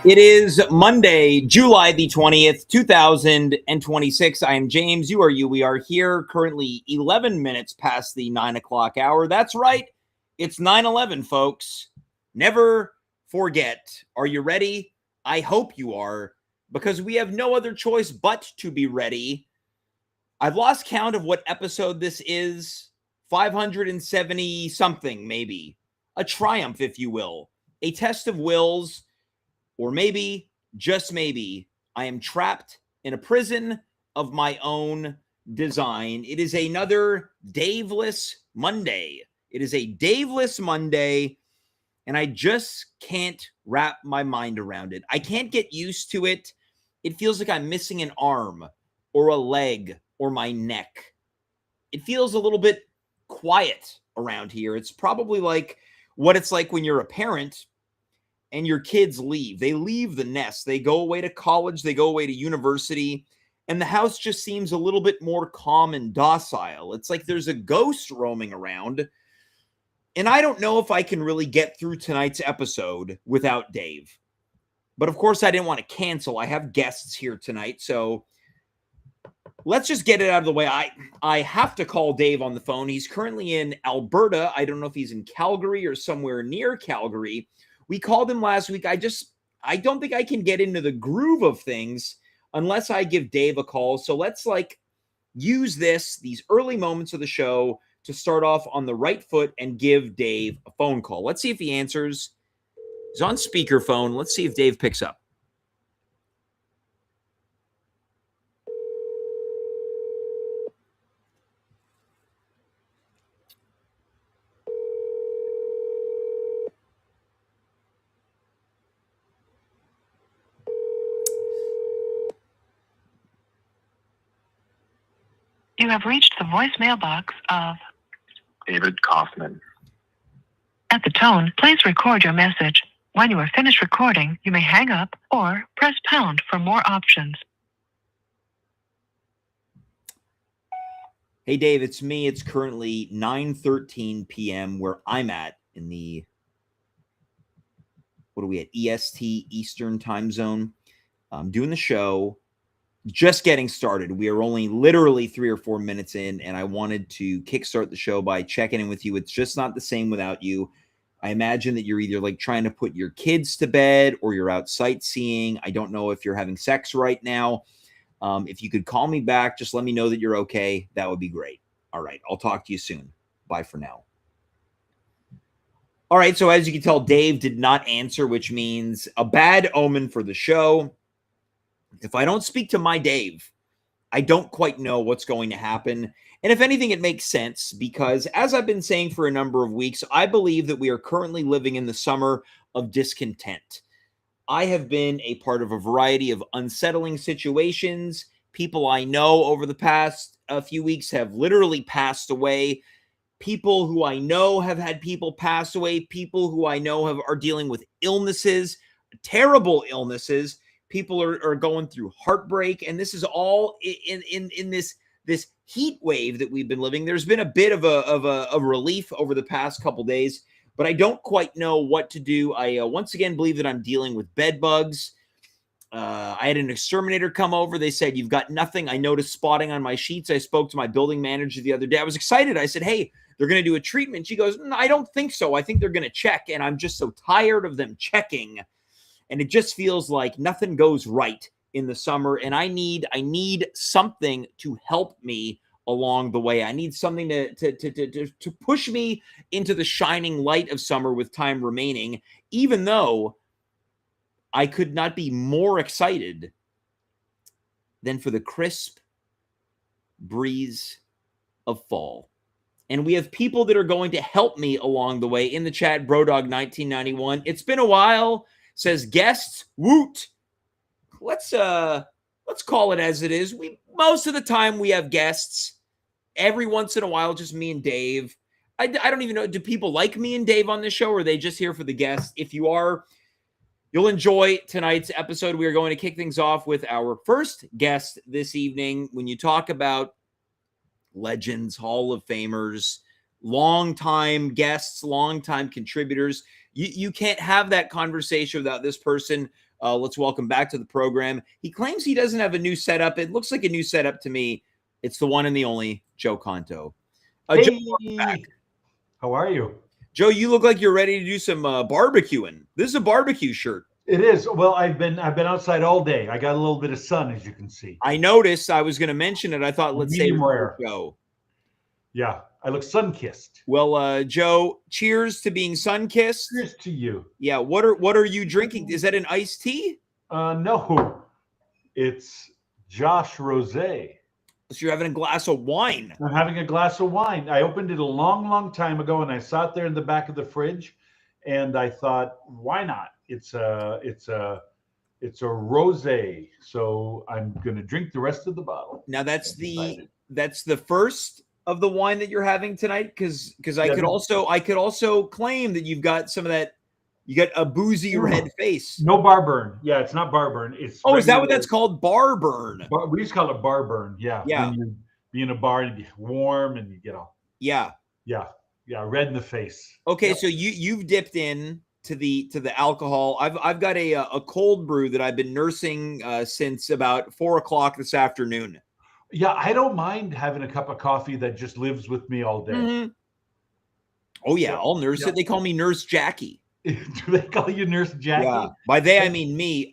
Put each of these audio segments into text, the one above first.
It is Monday, July the 20th, 2026. I am James. You are you. We are here currently 11 minutes past the 9 o'clock hour. That's right. It's 9/11, folks. Never forget. Are you ready? I hope you are, because we have no other choice but to be ready. I've lost count of what episode this is. 570 something, maybe. A triumph, if you will. A test of wills. Or maybe, just maybe, I am trapped in a prison of my own design. It is another Daveless Monday. It is a Daveless Monday, and I just can't wrap my mind around it. I can't get used to it. It feels like I'm missing an arm or a leg or my neck. It feels a little bit quiet around here. It's probably like what it's like when you're a parent and your kids leave. They leave the nest. They go away to college. They go away to university. And the house just seems a little bit more calm and docile. It's like there's a ghost roaming around. And I don't know if I can really get through tonight's episode without Dave. But of course, I didn't want to cancel. I have guests here tonight. So let's just get it out of the way. I have to call Dave on the phone. He's currently in Alberta. I don't know if he's in Calgary or somewhere near Calgary. We called him last week. I don't think I can get into the groove of things unless I give Dave a call. So let's use these early moments of the show to start off on the right foot and give Dave a phone call. Let's see if he answers. He's on speakerphone. Let's see if Dave picks up. You have reached the voicemail box of David Kaufman. At the tone, please record your message. When you are finished recording, you may hang up or press pound for more options. Hey, Dave, it's me. It's currently 9:13 p.m. where I'm at in the, what are we at, EST, Eastern Time Zone. I'm doing the show. Just getting started. We are only literally 3 or 4 minutes in, and I wanted to kickstart the show by checking in with you. It's just not the same without you. I imagine that you're either trying to put your kids to bed or you're out sightseeing. I don't know if you're having sex right now. If you could call me back, just let me know that you're okay. That would be great. All right. I'll talk to you soon. Bye for now. All right. So as you can tell, Dave did not answer, which means a bad omen for the show. If I don't speak to my Dave, I don't quite know what's going to happen. And if anything, it makes sense because, as I've been saying for a number of weeks, I believe that we are currently living in the summer of discontent. I have been a part of a variety of unsettling situations. People I know over the past few weeks have literally passed away. People who I know have had people pass away. People who I know are dealing with illnesses, terrible illnesses. People are going through heartbreak, and this is all in this heat wave that we've been living. There's been a bit of a relief over the past couple days, but I don't quite know what to do. I once again believe that I'm dealing with bed bugs. I had an exterminator come over. They said, "You've got nothing." I noticed spotting on my sheets. I spoke to my building manager the other day. I was excited. I said, "Hey, they're going to do a treatment." She goes, "No, I don't think so. I think they're going to check." And I'm just so tired of them checking. And it just feels like nothing goes right in the summer. And I need something to help me along the way. I need something to push me into the shining light of summer with time remaining, even though I could not be more excited than for the crisp breeze of fall. And we have people that are going to help me along the way. In the chat, Brodog1991. It's been a while. Says guests, woot. Let's call it as it is. Most of the time we have guests. Every once in a while, just me and Dave. I don't even know. Do people like me and Dave on this show, or are they just here for the guests? If you are, you'll enjoy tonight's episode. We are going to kick things off with our first guest this evening. When you talk about legends, Hall of Famers, longtime guests, longtime contributors, you can't have that conversation without this person Let's welcome back to the program. He claims he doesn't have a new setup. It looks like a new setup to me. It's the one and the only Joe Conto. Hey, Joe, welcome back. How are you? Joe, you look like you're ready to do some barbecuing. This is a barbecue shirt. It is. Well, I've been outside all day. I got a little bit of sun, as you can see. I noticed. I was going to mention it. I thought, let's say Medium rare. Joe. Yeah, I look sun-kissed. Well, Joe, cheers to being sun-kissed. Cheers to you. Yeah, what are you drinking? Is that an iced tea? No, it's Josh Rosé. So you're having a glass of wine. I'm having a glass of wine. I opened it a long, long time ago, and I saw it there in the back of the fridge, and I thought, why not? It's a rosé, so I'm gonna drink the rest of the bottle. Now that's the first of the wine that you're having tonight, because I could also claim that you've got some of that. You got a boozy red face. No bar burn. Yeah, it's not bar burn. It's is that what that's called? Bar burn. We just call it bar burn. Yeah. Yeah. When you be in a bar and you be warm and you get all. Yeah. Yeah. Red in the face. Okay, so you've dipped in to the alcohol. I've got a cold brew that I've been nursing since about 4 o'clock this afternoon. Yeah, I don't mind having a cup of coffee that just lives with me all day. Mm-hmm. Oh yeah, I'll nurse it. They call me Nurse Jackie. Do they call you Nurse Jackie? Yeah. By they, I mean me.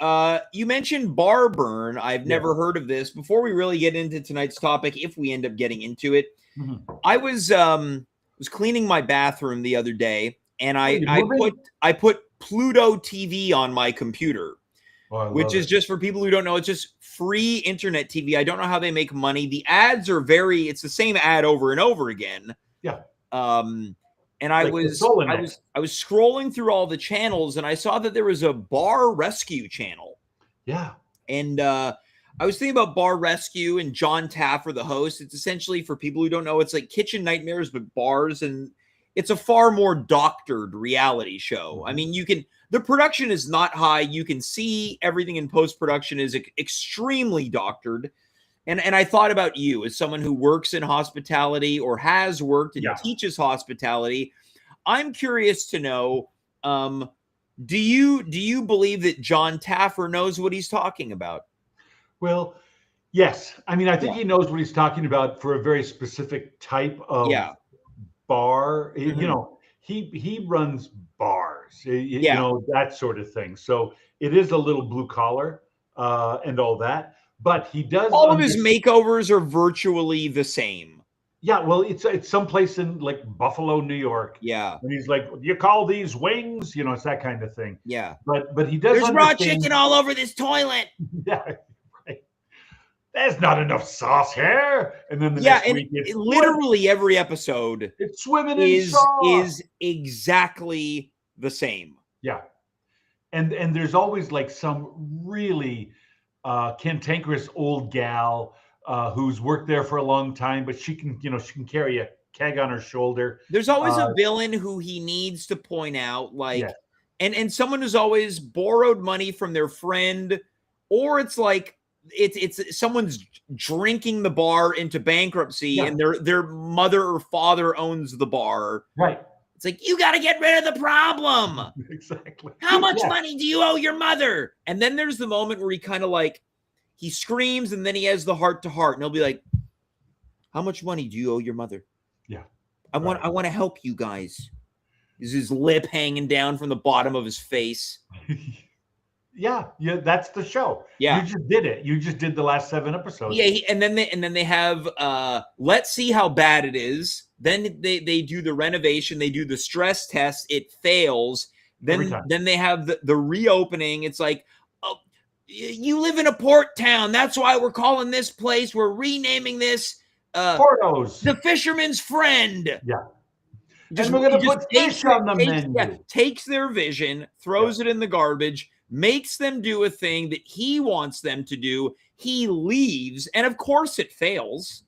You mentioned bar burn. I've never heard of this. Before we really get into tonight's topic, if we end up getting into it, I was cleaning my bathroom the other day, and I put Pluto TV on my computer, which is just, for people who don't know, it's just free internet TV. I don't know how they make money. The ads are it's the same ad over and over again. Yeah. And I was scrolling through all the channels, and I saw that there was a bar rescue channel. Yeah. And I was thinking about Bar Rescue and John Taffer, the host. It's essentially, for people who don't know, it's like Kitchen Nightmares, but bars, and it's a far more doctored reality show. I mean, the production is not high. You can see everything in post-production is extremely doctored. And I thought about you as someone who works in hospitality or has worked and teaches hospitality. I'm curious to know, do you believe that John Taffer knows what he's talking about? Well, yes. I mean, I think he knows what he's talking about for a very specific type of bar. You know, he runs bars, you know, that sort of thing. So it is a little blue collar and all that. But he does. All of his makeovers are virtually the same. Yeah, well, it's someplace in like Buffalo, New York. Yeah, and he's like, "You call these wings?" You know, it's that kind of thing. Yeah, but he does. There's raw chicken all over this toilet. Yeah, right. There's not enough sauce here. And then the next week, literally every episode, it's swimming in sauce. Is exactly the same. Yeah, and there's always like some really cantankerous old gal who's worked there for a long time, but she can carry a keg on her shoulder. There's always a villain who he needs to point out, like, and someone who's always borrowed money from their friend, or it's like it's someone's drinking the bar into bankruptcy, and their mother or father owns the bar. Right. It's like, you got to get rid of the problem. Exactly. How much money do you owe your mother? And then there's the moment where he kind of like, he screams, and then he has the heart to heart, and he'll be like, how much money do you owe your mother? Yeah. I want to help you guys. Is his lip hanging down from the bottom of his face? Yeah, that's the show. Yeah. You just did it. You just did the last 7 episodes. Yeah, and then they have let's see how bad it is. Then they do the renovation, they do the stress test, it fails. Then they have the reopening. It's like, oh, you live in a port town. That's why we're calling this place. We're renaming this Portos. The Fisherman's Friend. Yeah. And we're going to put fish on the menu. Yeah, takes their vision, throws it in the garbage, makes them do a thing that he wants them to do. He leaves, and of course it fails.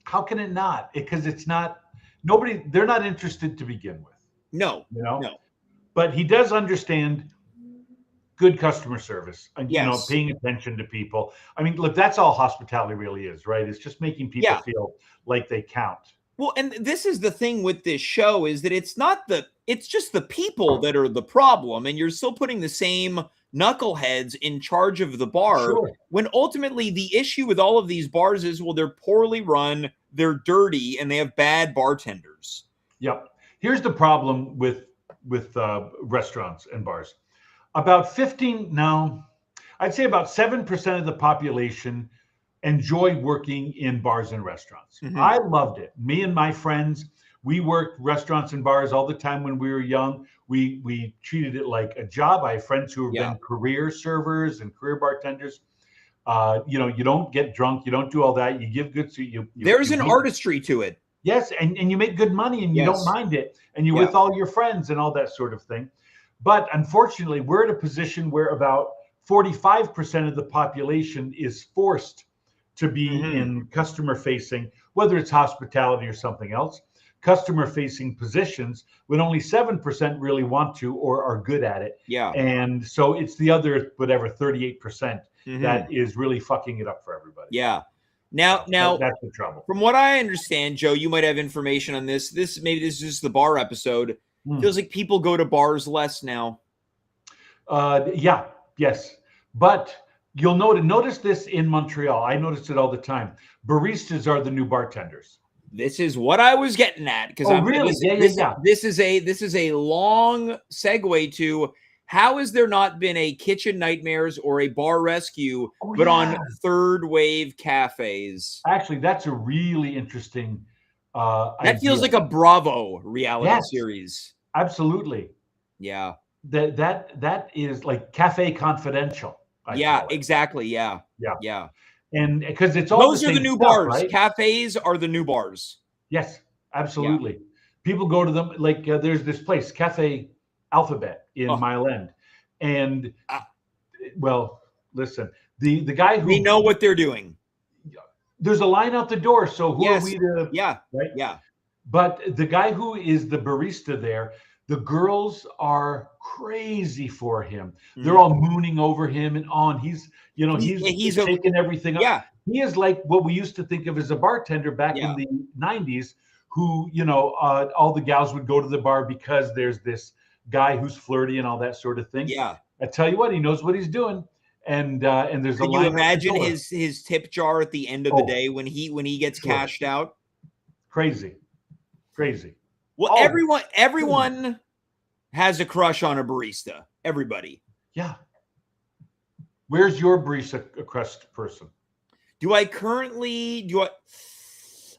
How can it not? Because it's not they're not interested to begin with. No. No. But he does understand good customer service and paying attention to people. I mean, look, that's all hospitality really is, right? It's just making people feel like they count. Well, and this is the thing with this show, is that it's just the people that are the problem, and you're still putting the same knuckleheads in charge of the bar. Sure. When ultimately the issue with all of these bars is, well, they're poorly run, they're dirty, and they have bad bartenders. Yep. Here's the problem with restaurants and bars. I'd say about 7% of the population enjoy working in bars and restaurants. Mhm. I loved it. Me and my friends, we worked restaurants and bars all the time when we were young. We treated it like a job. I have friends who have been career servers and career bartenders. You don't get drunk, you don't do all that. You give good. There's an artistry to it. Yes, and you make good money and you don't mind it, and you're with all your friends and all that sort of thing. But unfortunately, we're at a position where about 45% of the population is forced to be in customer-facing, whether it's hospitality or something else, customer-facing positions, when only 7% really want to or are good at it. Yeah. And so it's the other, 38% that is really fucking it up for everybody. Yeah. Now, that's the trouble. From what I understand, Joe, you might have information on this. Maybe this is just the bar episode. Feels like people go to bars less now. Yes. But you'll notice this in Montreal. I notice it all the time. Baristas are the new bartenders. This is what I was getting at, because This is a long segue to how has there not been a Kitchen Nightmares or a Bar Rescue, but on third wave cafes? Actually, that's a really interesting. That feels like a Bravo reality series. Absolutely. Yeah. That is like Cafe Confidential. Exactly. Yeah. And because it's all those are the new bars. Right? Cafes are the new bars. Yes, absolutely. Yeah. People go to them. Like there's this place, Cafe Alphabet in Mile End, and well, listen, the guy who, we know what they're doing. There's a line out the door. So who are we to? Yeah. Right. Yeah. But the guy who is the barista there, the girls are crazy for him. They're all mooning over him and on. He's taking everything up. Yeah. He is like what we used to think of as a bartender back in the 90s, who, all the gals would go to the bar because there's this guy who's flirty and all that sort of thing. Yeah. I tell you what, he knows what he's doing. And there's a line. Can you imagine his tip jar at the end of the day when he gets cashed out? Crazy. Well, everyone has a crush on a barista. Everybody. Yeah. Where's your barista crush person?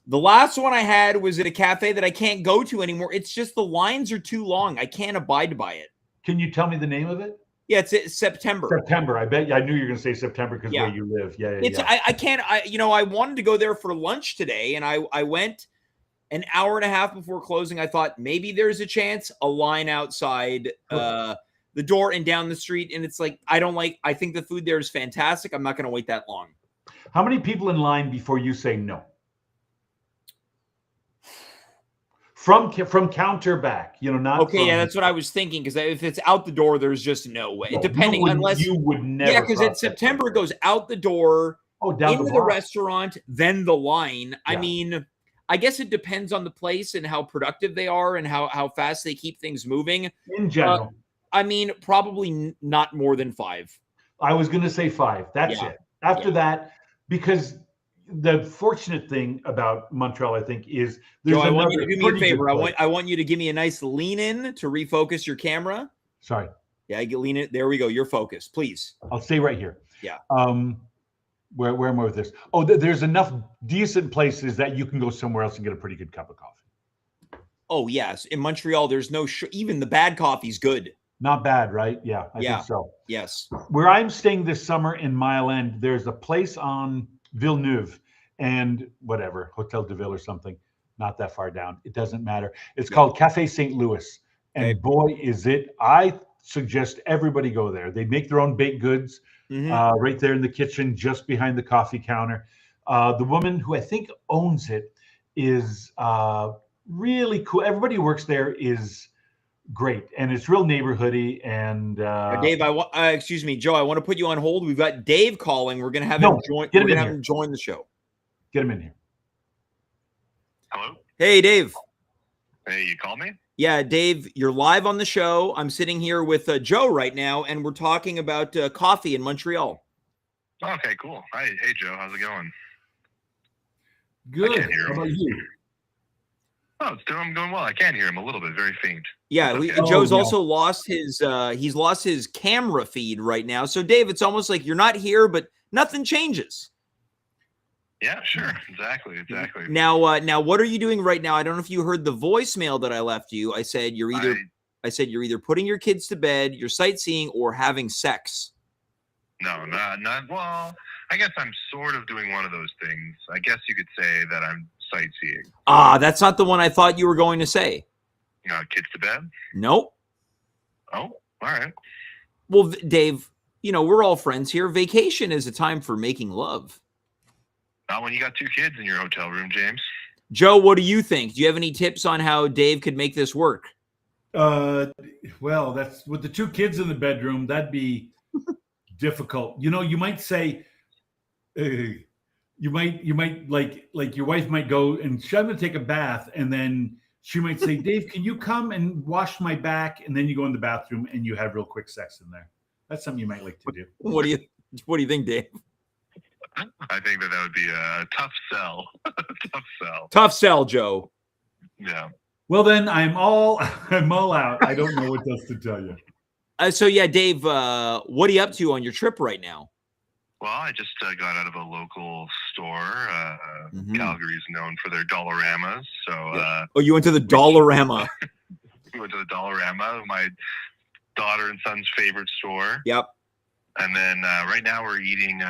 The last one I had was at a cafe that I can't go to anymore. It's just the lines are too long. I can't abide by it. Can you tell me the name of it? Yeah, it's September. September. I bet. I knew you were going to say September because where you live. Yeah. I can't. I wanted to go there for lunch today, and I went an hour and a half before closing. I thought maybe there's a chance. A line outside the door and down the street, and it's like I think the food there is fantastic. I'm not going to wait that long. How many people in line before you say no? From counter back, not okay. Yeah, that's what I was thinking, because if it's out the door, there's just no way. Depending, unless you would never. Yeah, because in September it goes out the door, down into the restaurant, then the line. Yeah. I mean, I guess it depends on the place and how productive they are and how fast they keep things moving. In general, probably not more than 5. I was going to say 5. That's it. After that, because the fortunate thing about Montreal, I think, is Joe, I want you to do me a favor. I want you to give me a nice lean in to refocus your camera. Sorry. Yeah, I get lean in. There we go. You're focused, please. I'll stay right here. Yeah. Where am I with this? Oh, there's enough decent places that you can go somewhere else and get a pretty good cup of coffee. Oh yes, in Montreal, there's no even the bad coffee's good. Not bad, right? Yeah, I think so. Yes. Where I'm staying this summer in Mile End, there's a place on Villeneuve and whatever, Hotel de Ville or something, not that far down. It doesn't matter. It's called Cafe St. Louis. And boy, is it. I suggest everybody go there. They make their own baked goods right there in the kitchen, just behind the coffee counter. The woman who I think owns it is really cool. Everybody who works there is great, and it's real neighborhoody. And Dave, excuse me, Joe, I want to put you on hold. We've got Dave calling. We're gonna have him join. We're gonna have him join the show. Get him in here. Hello. Hey, Dave. Hey, you call me? Yeah, Dave, you're live on the show. I'm sitting here with Joe right now, and we're talking about coffee in Montreal. Okay, cool. Hi, hey Joe, how's it going? Good. I can't hear him. How about you? Oh, I'm doing well. I can hear him a little bit, very faint. Yeah, Okay. Joe's also lost his he's lost his camera feed right now. So Dave, it's almost like you're not here, but nothing changes. Yeah, sure. Exactly. Now what are you doing right now? I don't know if you heard the voicemail that I left you. I said you're either putting your kids to bed, you're sightseeing, or having sex. No, not well, I guess I'm sort of doing one of those things. I guess you could say that I'm sightseeing. That's not the one I thought you were going to say. Kids to bed? Nope. Oh, all right. Well, Dave, we're all friends here. Vacation is a time for making love. Not when you got 2 kids in your hotel room, James. Joe, what do you think? Do you have any tips on how Dave could make this work? Well, that's with the 2 kids in the bedroom. That'd be difficult. You might say, you might like your wife might go and she's going to take a bath, and then she might say, Dave, can you come and wash my back? And then you go in the bathroom and you have real quick sex in there. That's something you might like to do. What do you think, Dave? I think that would be a tough sell. Tough sell, Joe. Yeah. Well, then I'm all out. I don't know what else to tell you. So yeah, Dave, what are you up to on your trip right now? Well, I just got out of a local store. Calgary's known for their Dollaramas. So, you went to the Dollarama. We went to the Dollarama, my daughter and son's favorite store. Yep. And then right now we're eating.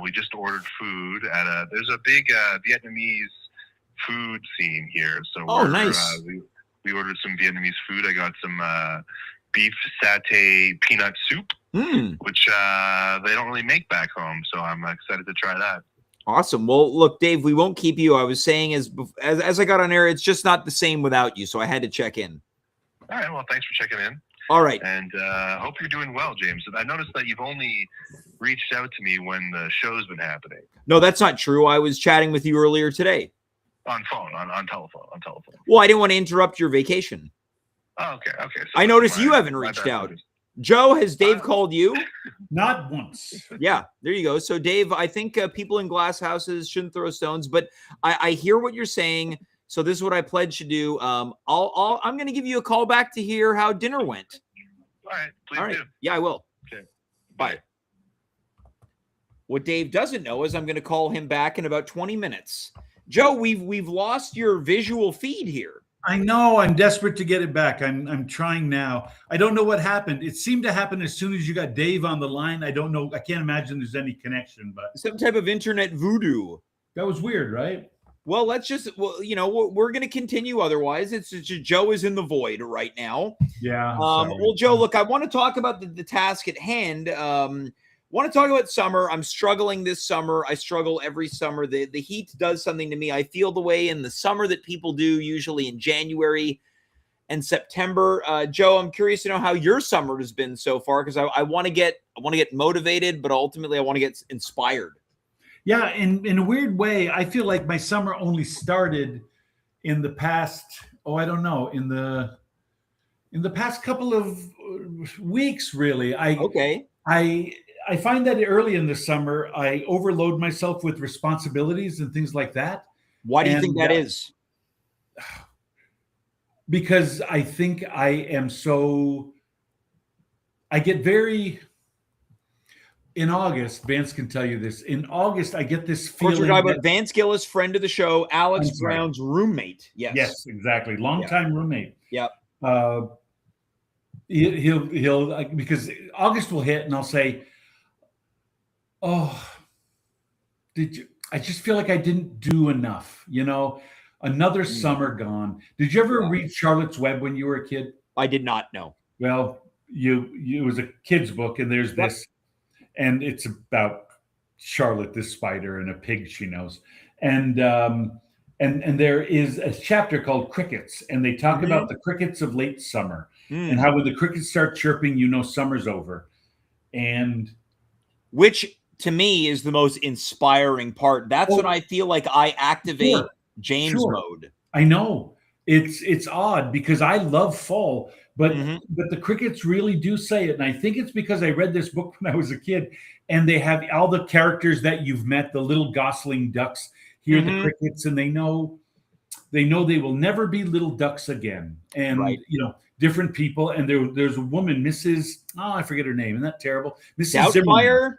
We just ordered food at there's a big Vietnamese food scene here. So nice. We ordered some Vietnamese food. I got some beef satay peanut soup, which they don't really make back home. So I'm excited to try that. Awesome. Well, look, Dave, we won't keep you. I was saying as I got on air, it's just not the same without you. So I had to check in. All right. Well, thanks for checking in. All right. And hope you're doing well, James. I noticed that you've only reached out to me when the show's been happening. No, that's not true. I was chatting with you earlier today. On phone, on telephone. Well, I didn't want to interrupt your vacation. Oh, okay. So I noticed you haven't reached out. Joe, has Dave called you? Not once. Yeah, there you go. So, Dave, I think people in glass houses shouldn't throw stones, but I hear what you're saying. So this is what I pledge to do. I'm going to give you a call back to hear how dinner went. All right, please do. Yeah, I will. Okay. Bye. What Dave doesn't know is I'm going to call him back in about 20 minutes. Joe, we've lost your visual feed here. I know. I'm desperate to get it back. I'm trying now. I don't know what happened. It seemed to happen as soon as you got Dave on the line. I don't know. I can't imagine there's any connection, but some type of internet voodoo. That was weird, right? Well, we're going to continue. Otherwise, it's just Joe is in the void right now. Yeah. Well, Joe, look, I want to talk about the task at hand. Want to talk about summer. I'm struggling this summer. I struggle every summer. The heat does something to me. I feel the way in the summer that people do usually in January and September. Joe, I'm curious to know how your summer has been so far, because I want to get motivated, but ultimately I want to get inspired. Yeah, in a weird way, I feel like my summer only started in the past. I don't know, in the past couple of weeks, really. I find that early in the summer, I overload myself with responsibilities and things like that. Why do you think that is? Because I think I get very. In August, Vance can tell you this. In August, I get this feeling. Of course, we're talking about Vance Gillis, friend of the show, Alex Brown's roommate. Yes, exactly. Longtime roommate. Yep. He'll because August will hit, and I'll say, "Oh, did you?" I just feel like I didn't do enough. Another summer gone. Did you ever read Charlotte's Web when you were a kid? I did not know. Well, it was a kid's book, and there's this. And it's about Charlotte, this spider, and a pig she knows. And there is a chapter called Crickets, and they talk about the crickets of late summer and how when the crickets start chirping, summer's over. And which to me is the most inspiring part. That's when I feel like I activate James mode. I know. It's odd because I love fall, but the crickets really do say it, and I think it's because I read this book when I was a kid, and they have all the characters that you've met, the little gosling ducks, hear the crickets, and they know they will never be little ducks again, and different people. And there's a woman, Mrs. Oh, I forget her name. Isn't that terrible? Mrs. Doubtfire.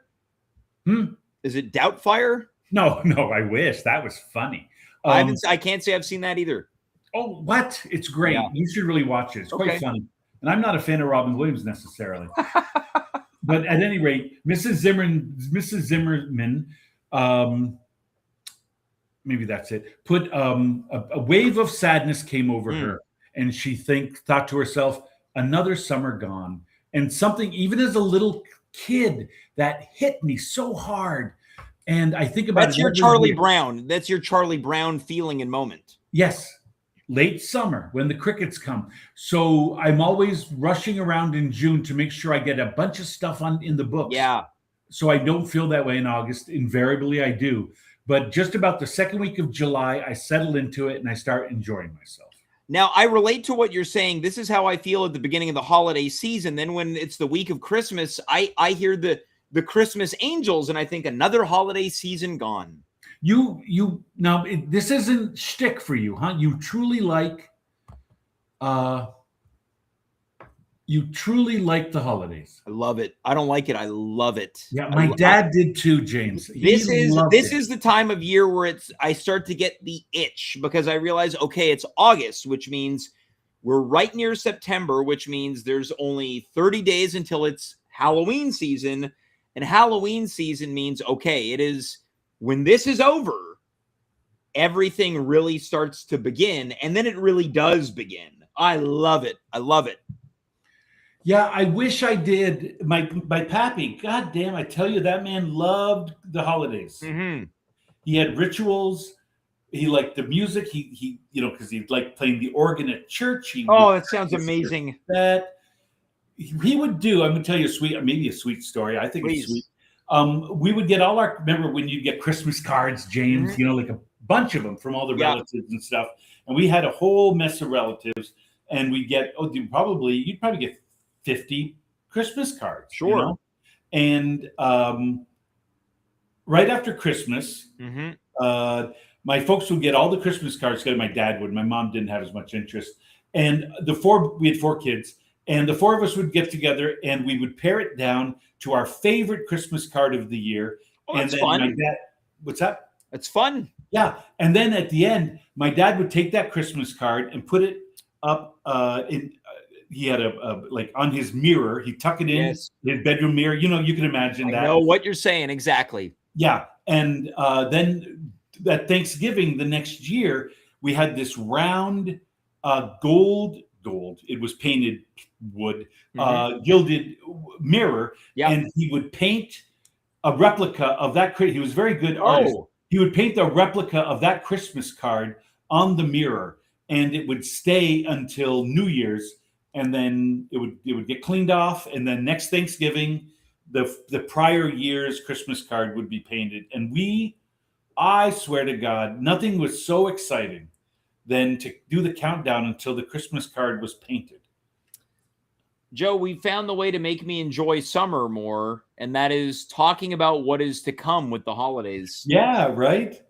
Zimmerman. Is it Doubtfire? No, I wish. That was funny. I can't say I've seen that either. Oh, what? It's great. Yeah. You should really watch it. It's quite funny. And I'm not a fan of Robin Williams necessarily. But at any rate, Mrs. Zimmerman, maybe that's it, put a wave of sadness came over her. And she thought to herself, another summer gone. And something, even as a little kid, that hit me so hard. And I think about That's your Charlie Brown. That's your Charlie Brown feeling and moment. Yes. Late summer when the crickets come. So I'm always rushing around in June to make sure I get a bunch of stuff in the books. Yeah. So I don't feel that way in August. Invariably I do. But just about the second week of July, I settle into it and I start enjoying myself. Now, I relate to what you're saying. This is how I feel at the beginning of the holiday season. Then when it's the week of Christmas, I hear the Christmas angels and I think another holiday season gone. You now this isn't shtick for you, huh? You truly like the holidays. I love it. I don't like it. I love it. Yeah, my dad did too, James. This is the time of year where I start to get the itch because I realize, okay, it's August, which means we're right near September, which means there's only 30 days until it's Halloween season. And Halloween season means, okay, it is when this is over, everything really starts to begin. And then it really does begin. I love it. I love it. Yeah, I wish I did. My pappy, God damn, I tell you, that man loved the holidays. He had rituals. He liked the music. He because he liked playing the organ at church. That sounds amazing. That he would do. I'm going to tell you maybe a sweet story. I think it's sweet. We would get remember when you'd get Christmas cards, James, like a bunch of them from all the relatives and stuff. And we had a whole mess of relatives and we'd get, you'd probably get 50 Christmas cards. Sure. And right after Christmas, my folks would get all the Christmas cards together. My dad would. My mom didn't have as much interest. And we had 4 kids. And the 4 of us would get together and we would pare it down to our favorite Christmas card of the year. Oh, that's fun. My dad, what's that? It's fun. Yeah. And then at the end, my dad would take that Christmas card and put it up he had on his mirror. He'd tuck it in his bedroom mirror. You can imagine that. I know what you're saying. Exactly. Yeah. And then at Thanksgiving the next year, we had this round gold. It was painted wood, gilded mirror. Yeah. And he would paint a replica of that. He was a very good artist. He would paint the replica of that Christmas card on the mirror, and it would stay until New Year's, and then it would get cleaned off, and then next Thanksgiving, the prior year's Christmas card would be painted. And I swear to God, nothing was so exciting than to do the countdown until the Christmas card was painted. Joe, we found the way to make me enjoy summer more, and that is talking about what is to come with the holidays. Yeah, right.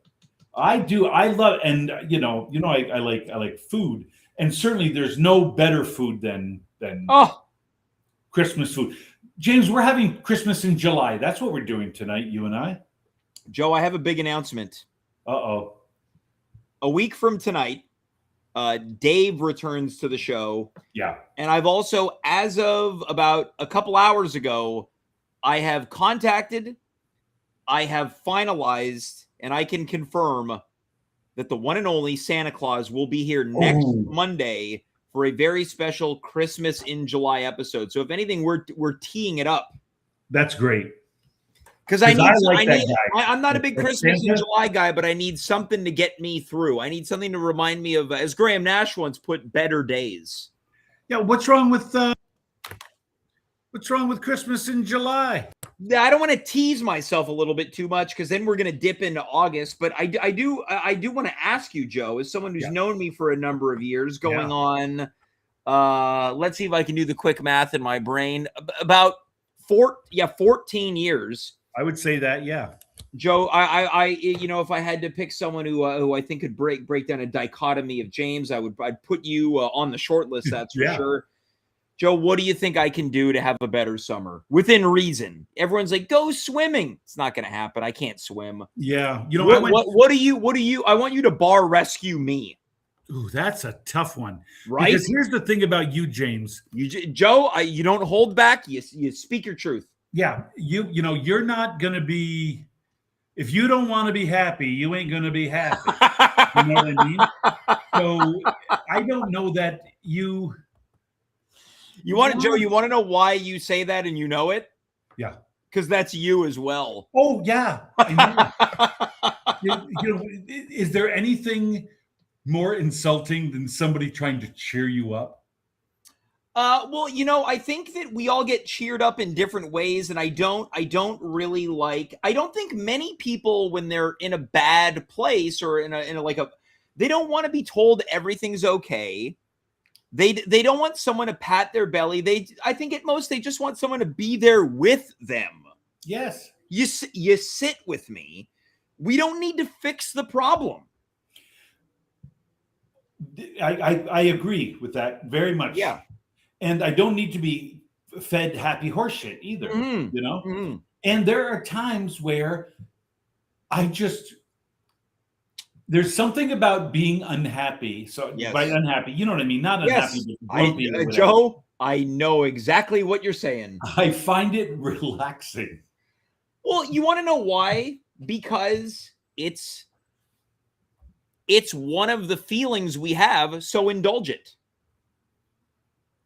I do. I love, and I like food, and certainly there's no better food than Christmas food. James, we're having Christmas in July. That's what we're doing tonight, you and I. Joe, I have a big announcement. Uh-oh. A week from tonight, Dave returns to the show. Yeah. And I've also, as of about a couple hours ago, I have contacted, I have finalized, and I can confirm that the one and only Santa Claus will be here next Monday for a very special Christmas in July episode. So if anything, we're teeing it up. That's great. Because I'm not a big Christmas in July guy, but I need something to get me through. I need something to remind me of, as Graham Nash once put, better days. Yeah, what's wrong with What's wrong with Christmas in July? I don't want to tease myself a little bit too much because then we're going to dip into August. But I do want to ask you, Joe, as someone who's known me for a number of years, going on. Let's see if I can do the quick math in my brain. About 14 years. I would say that, yeah. Joe, I if I had to pick someone who I think could break down a dichotomy of James, I'd put you on the short list. That's for sure. Joe, what do you think I can do to have a better summer within reason? Everyone's like, go swimming. It's not going to happen. I can't swim. Yeah. What do you, I want you to bar rescue me. Ooh, that's a tough one. Right. Because here's the thing about you, James. Joe, you don't hold back. You speak your truth. Yeah. You're not going to be, if you don't want to be happy, you ain't going to be happy. You know what I mean? So I don't know that you want to know why you say that and you know it? Yeah. Because that's you as well. Oh, yeah. I know. Is there anything more insulting than somebody trying to cheer you up? Well, I think that we all get cheered up in different ways, and I don't think many people, when they're in a bad place or they don't want to be told everything's okay. They don't want someone to pat their belly. I think at most they just want someone to be there with them. Yes. You sit with me. We don't need to fix the problem. I agree with that very much. Yeah. And I don't need to be fed happy horse shit either, And there are times where there's something about being unhappy. So by unhappy, you know what I mean? Not unhappy, but grumpy. Joe, I know exactly what you're saying. I find it relaxing. Well, you want to know why? Because it's one of the feelings we have, so indulge it.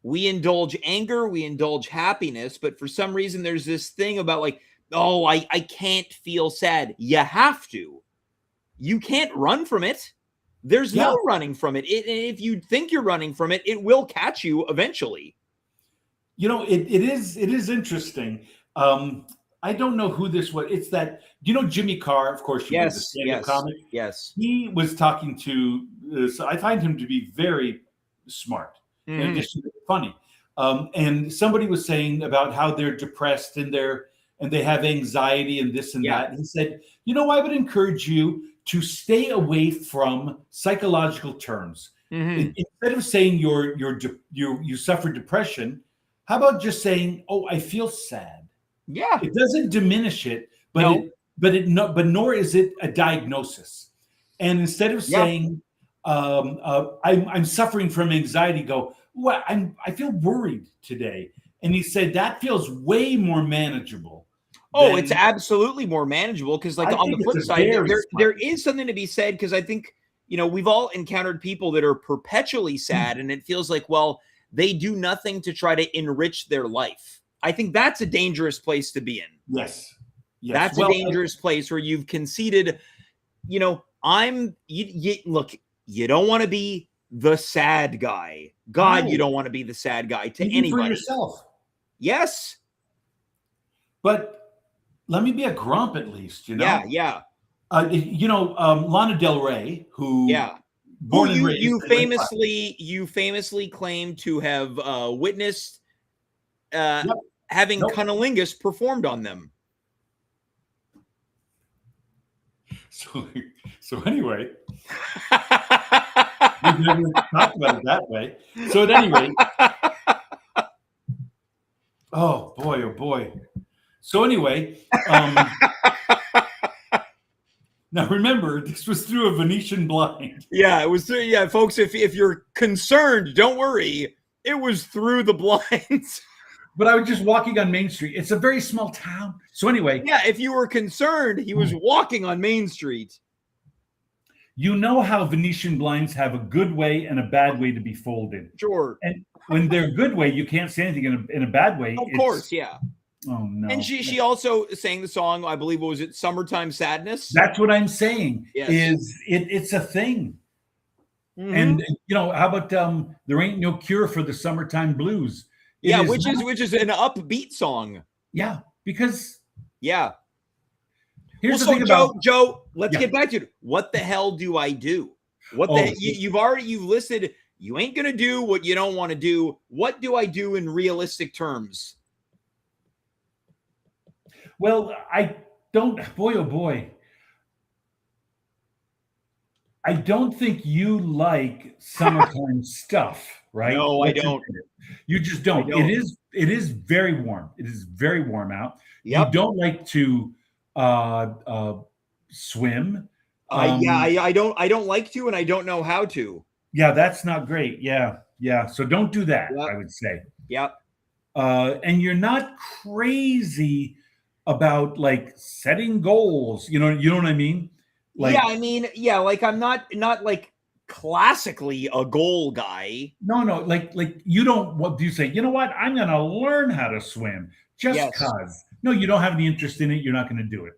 We indulge anger, we indulge happiness, but for some reason there's this thing about I can't feel sad. You have to. You can't run from it. There's no running from it. If you think you're running from it, it will catch you eventually. It is interesting. I don't know who this was. It's that, Jimmy Carr, of course, the stand-up comic? Yes. He was talking to, I find him to be very smart. In addition to funny. And somebody was saying about how they're depressed and they have anxiety and this and that. And he said, I would encourage you to stay away from psychological terms. Instead of saying you suffer depression, how about just saying, "Oh, I feel sad." Yeah. It doesn't diminish it, but nor is it a diagnosis. And instead of saying, I'm suffering from anxiety, go, well, I feel worried today. And he said that feels way more manageable. It's absolutely more manageable because on the flip side, there is something to be said because I think, we've all encountered people that are perpetually sad and it feels like, well, they do nothing to try to enrich their life. I think that's a dangerous place to be in. Yes. That's a dangerous place where you've conceded, look, you don't want to be the sad guy. God, you don't want to be the sad guy to anybody. For yourself. Yes. But let me be a grump at least, Yeah. Lana Del Rey, who born and raised. You famously claim to have witnessed having cunnilingus performed on them. So anyway, we've never talked about it that way. So at any rate, oh boy. So anyway, now remember, this was through a Venetian blind. Yeah, it was through. Yeah, folks, if you're concerned, don't worry. It was through the blinds. But I was just walking on Main Street. It's a very small town. So anyway. Yeah, if you were concerned, he was walking on Main Street. You know how Venetian blinds have a good way and a bad way to be folded. Sure. And when they're a good way, you can't say anything in a bad way. Of course, yeah. Oh, no. And she also sang the song, I believe, what was it, Summertime Sadness? That's what I'm saying. Yes. It's a thing. And, how about there ain't no cure for the summertime blues? Yeah, which is an upbeat song. Yeah, because Here's the thing about Joe. Let's get back to it. What the hell do I do? What the you've listed. You ain't gonna do what you don't want to do. What do I do in realistic terms? Well, I don't. Boy, oh boy. I don't think you like summertime stuff, right? No, I don't. You just don't. It is very warm. It is very warm out. Yep. You don't like to swim. I don't like to, and I don't know how to. Yeah, that's not great. Yeah. So don't do that. Yep. I would say. Yep. And you're not crazy about like setting goals. You know what I mean? Like, like I'm not like classically a goal guy. No, like you don't. What do you say? You know what? I'm going to learn how to swim just because. No, you don't have any interest in it. You're not going to do it.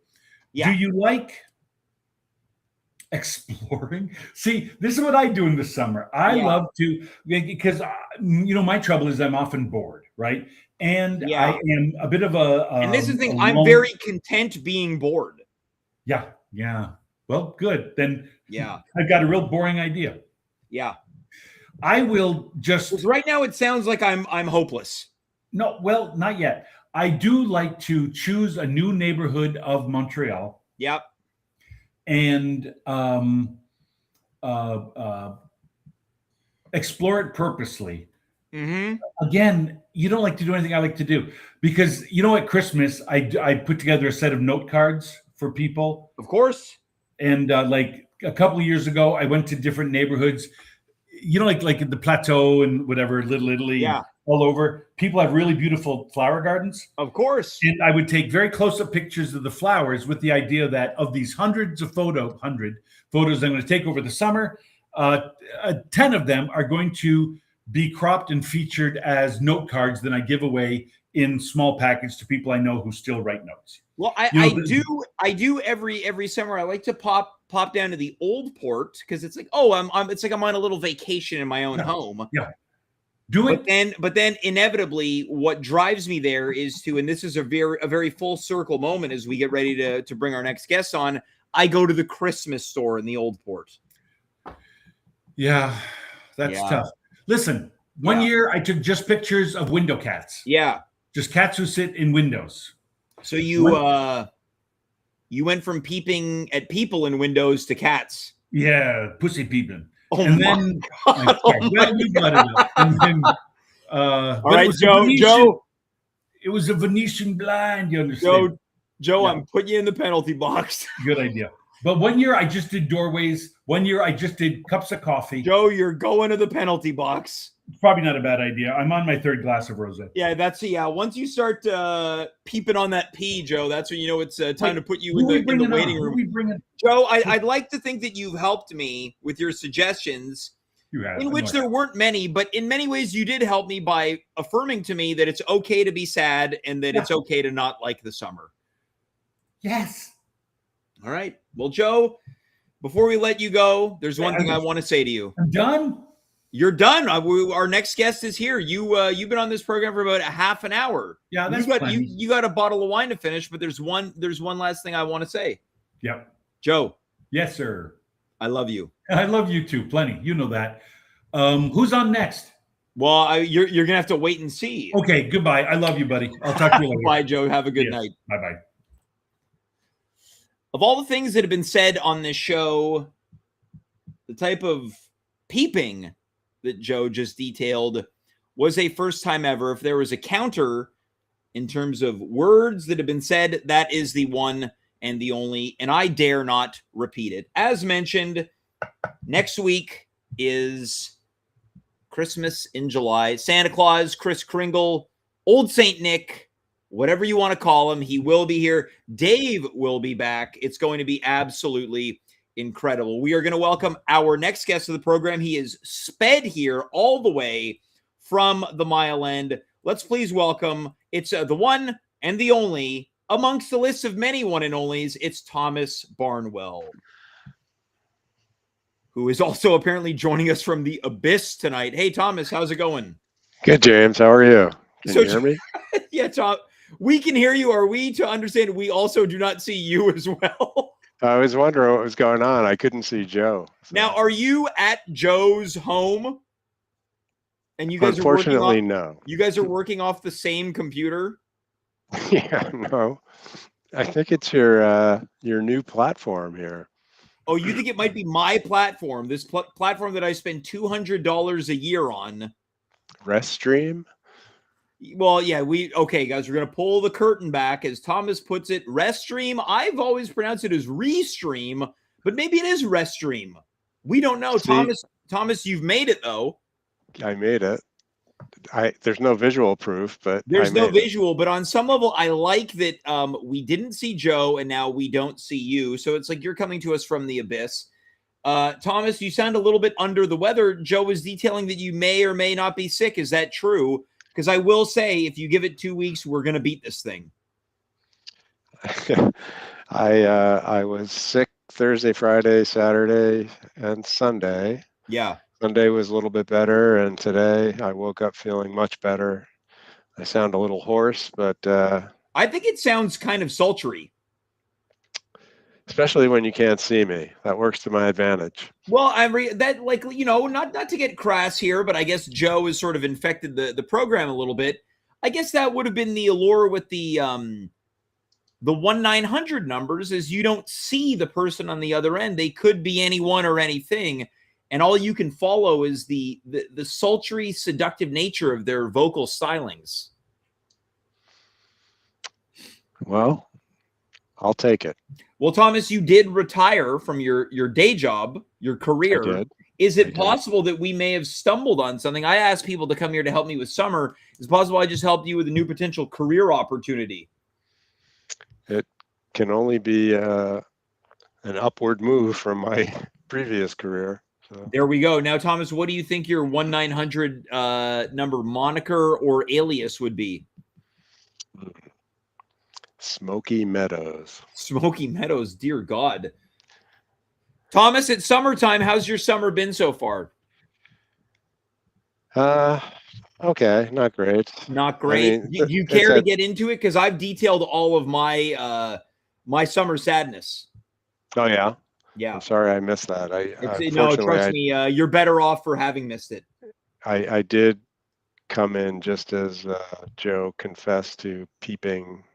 Yeah. Do you like exploring? See, this is what I do in the summer. I love to, because my trouble is I'm often bored, right? And I am a bit of and this is the thing. I'm very content being bored. Yeah. Well, good. Then I've got a real boring idea. Yeah. I will just right now it sounds like I'm hopeless. No, well, not yet. I do like to choose a new neighborhood of Montreal. Yep. And explore it purposely. Mm-hmm. Again, you don't like to do anything I like to do, because at Christmas I put together a set of note cards for people. Of course. And like a couple of years ago, I went to different neighborhoods, like the Plateau and whatever, Little Italy, all over. People have really beautiful flower gardens. Of course. And I would take very close-up pictures of the flowers with the idea that of these 100 photos I'm going to take over the summer, 10 of them are going to be cropped and featured as note cards that I give away in small package to people I know who still write notes. Well, I do every summer. I like to pop down to the Old Port, because it's like, it's like I'm on a little vacation in my own home. Yeah. Do it. But then inevitably what drives me there is to, and this is a very full circle moment as we get ready to bring our next guest on, I go to the Christmas store in the Old Port. Yeah, that's tough. Listen, one year I took just pictures of window cats. Yeah. Just cats who sit in windows. So you went from peeping at people in windows to cats. Yeah, pussy peeping. Oh, and then, all right, Joe. It was a Venetian blind. You understand, Joe? I'm putting you in the penalty box. Good idea. But one year I just did doorways. One year I just did cups of coffee. Joe, you're going to the penalty box. Probably not a bad idea. I'm on my third glass of rosé. Yeah, once you start peeping on that pee, Joe, that's when you know it's time to put you in the waiting room. Joe, I'd like to think that you've helped me with your suggestions, in which there weren't many, but in many ways you did help me by affirming to me that it's okay to be sad and that it's okay to not like the summer. Yes. All right. Well, Joe, before we let you go, there's one thing I want to say to you. I'm done. You're done. Our next guest is here. You've been on this program for about a half an hour. Yeah, that's you got a bottle of wine to finish, but there's one last thing I want to say. Yep. Joe. Yes, sir. I love you. I love you too. Plenty. You know that. Who's on next? Well, you're gonna have to wait and see. Okay. Goodbye. I love you, buddy. I'll talk to you later. Bye, Joe. Have a good night. Bye-bye. Of all the things that have been said on this show, the type of peeping that Joe just detailed was a first time ever. If there was a counter in terms of words that have been said, that is the one and the only, and I dare not repeat it. As mentioned, next week is Christmas in July. Santa Claus, Kris Kringle, Old Saint Nick, whatever you want to call him, he will be here. Dave will be back. It's going to be absolutely incredible. We are going to welcome our next guest of the program. He is sped here all the way from the Mile End. Let's please welcome, it's the one and the only, amongst the list of many one and onlys, it's Thomas Barnwell, who is also apparently joining us from the abyss tonight. Hey, Thomas, how's it going? Good, James. How are you? Can you hear me? Yeah, Tom, we can hear you. Are we to understand we also do not see you as well? I was wondering what was going on. I couldn't see Joe. So. Now, are you at Joe's home? And you guys Unfortunately, no. You guys are working off the same computer? Yeah, no. I think it's your new platform here. Oh, you think it might be my platform? This platform that I spend $200 a year on. Restream? Well, yeah, okay, guys, we're going to pull the curtain back. As Thomas puts it, Restream. I've always pronounced it as Restream, but maybe it is Restream. We don't know. See, Thomas, you've made it, though. I made it. There's no visual proof, but there's no visual, but on some level, I like that we didn't see Joe, and now we don't see you. So it's like you're coming to us from the abyss. Thomas, you sound a little bit under the weather. Joe was detailing that you may or may not be sick. Is that true? Because I will say, if you give it 2 weeks, we're going to beat this thing. I was sick Thursday, Friday, Saturday, and Sunday. Yeah. Sunday was a little bit better, and today I woke up feeling much better. I sound a little hoarse, but I think it sounds kind of sultry. Especially when you can't see me. That works to my advantage. Well, not to get crass here, but I guess Joe has sort of infected the program a little bit. I guess that would have been the allure with the 1-900 numbers, is you don't see the person on the other end. They could be anyone or anything, and all you can follow is the sultry, seductive nature of their vocal stylings. Well, I'll take it. Well, Thomas, you did retire from your day job, your career. I did. Is it possible that we may have stumbled on something? I asked people to come here to help me with summer. Is it possible I just helped you with a new potential career opportunity? It can only be an upward move from my previous career. So. There we go. Now, Thomas, what do you think your 1-900 number moniker or alias would be? Smoky Meadows. Smoky Meadows, dear God. Thomas, it's summertime. How's your summer been so far? Okay, not great. Not great. I mean, do you care to get into it? Because I've detailed all of my my summer sadness. Oh yeah. Yeah. I'm sorry I missed that. No, trust me. You're better off for having missed it. I did come in just as Joe confessed to peeping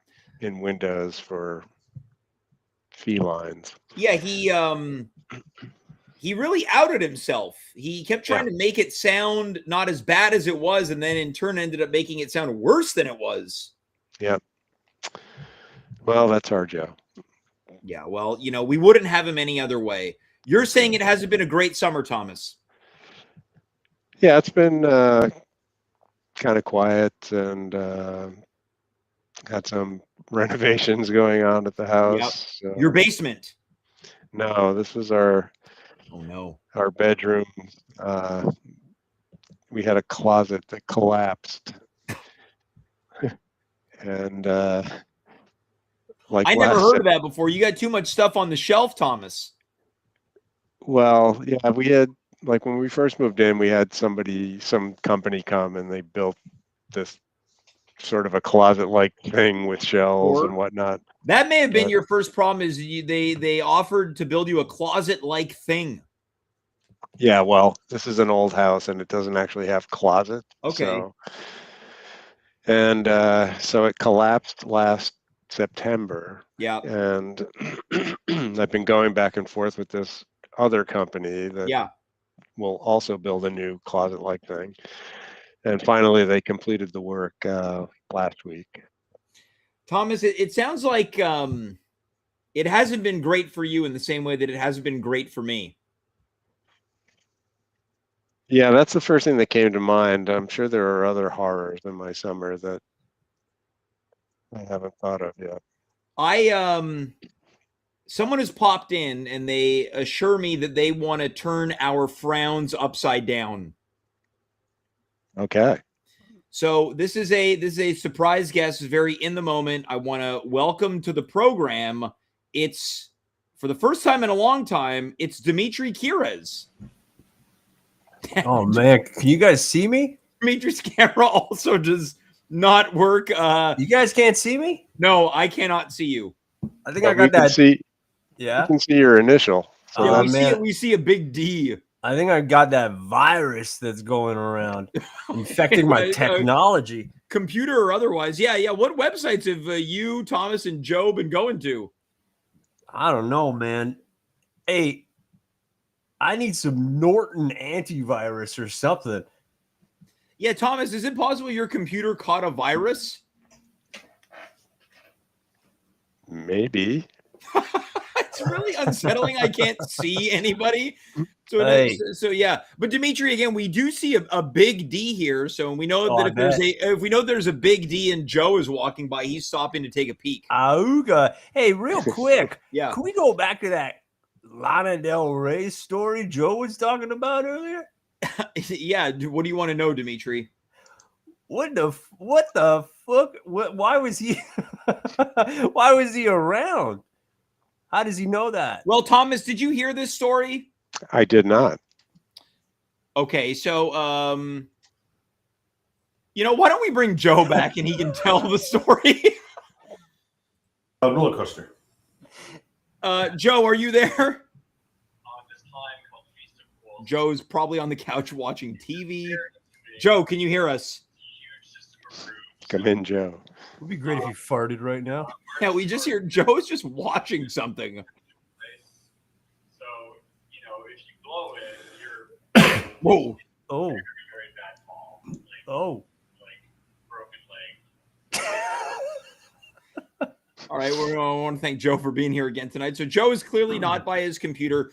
in windows for felines. Yeah, he really outed himself. He kept trying to make it sound not as bad as it was, and then in turn ended up making it sound worse than it was. Yep. Well, that's our Joe. Yeah, well, we wouldn't have him any other way. You're saying it hasn't been a great summer, Thomas. Yeah, it's been kind of quiet, and had some renovations going on at the house. Yep. Your basement? No, this was our bedroom. We had a closet that collapsed, and I never heard of that before. You got too much stuff on the shelf, Thomas. Well, yeah, we had, when we first moved in, we had some company come, and they built this sort of a closet-like thing with shelves and whatnot. That may have been your first problem, is they offered to build you a closet-like thing. Yeah, well, this is an old house, and it doesn't actually have closets. Okay. So it collapsed last September. Yeah. And I've been going back and forth with this other company that will also build a new closet-like thing. And finally, they completed the work last week. Thomas, it sounds like it hasn't been great for you in the same way that it hasn't been great for me. Yeah, that's the first thing that came to mind. I'm sure there are other horrors in my summer that I haven't thought of yet. Someone has popped in, and they assure me that they want to turn our frowns upside down. Okay. So this is a surprise guest, very in the moment. I want to welcome to the program. It's, for the first time in a long time, it's Dimitri Kires. Oh man, can you guys see me? Dimitri's camera also does not work. You guys can't see me? No, I cannot see you. I think I got that. Yeah, you can see your initial. So yeah, we see a big D. I think I got that virus that's going around, infecting my technology, computer or otherwise. Yeah. What websites have you, Thomas, and Joe been going to? I don't know, man. Hey, I need some Norton antivirus or something. Yeah, Thomas, is it possible your computer caught a virus? Maybe. It's really unsettling. I can't see anybody. So yeah. But Dimitri, again, we do see a big D here. So we know that if we know there's a big D and Joe is walking by, he's stopping to take a peek. Auga. Hey, real quick. Yeah. Can we go back to that Lana Del Rey story Joe was talking about earlier? Yeah. What do you want to know, Dimitri? What the fuck? Why was he why was he around? How does he know that? Well, Thomas, did you hear this story? I did not. Okay, so why don't we bring Joe back and he can tell the story? Roller coaster. Joe, are you there? Joe's probably on the couch watching TV. Joe, can you hear us? Come in, Joe. It would be great if you farted right now. Yeah, we just hear Joe's just watching something. So, if you blow it, you're whoa. Oh. Very bad fall. Broken leg. All right, I want to thank Joe for being here again tonight. So Joe is clearly not by his computer.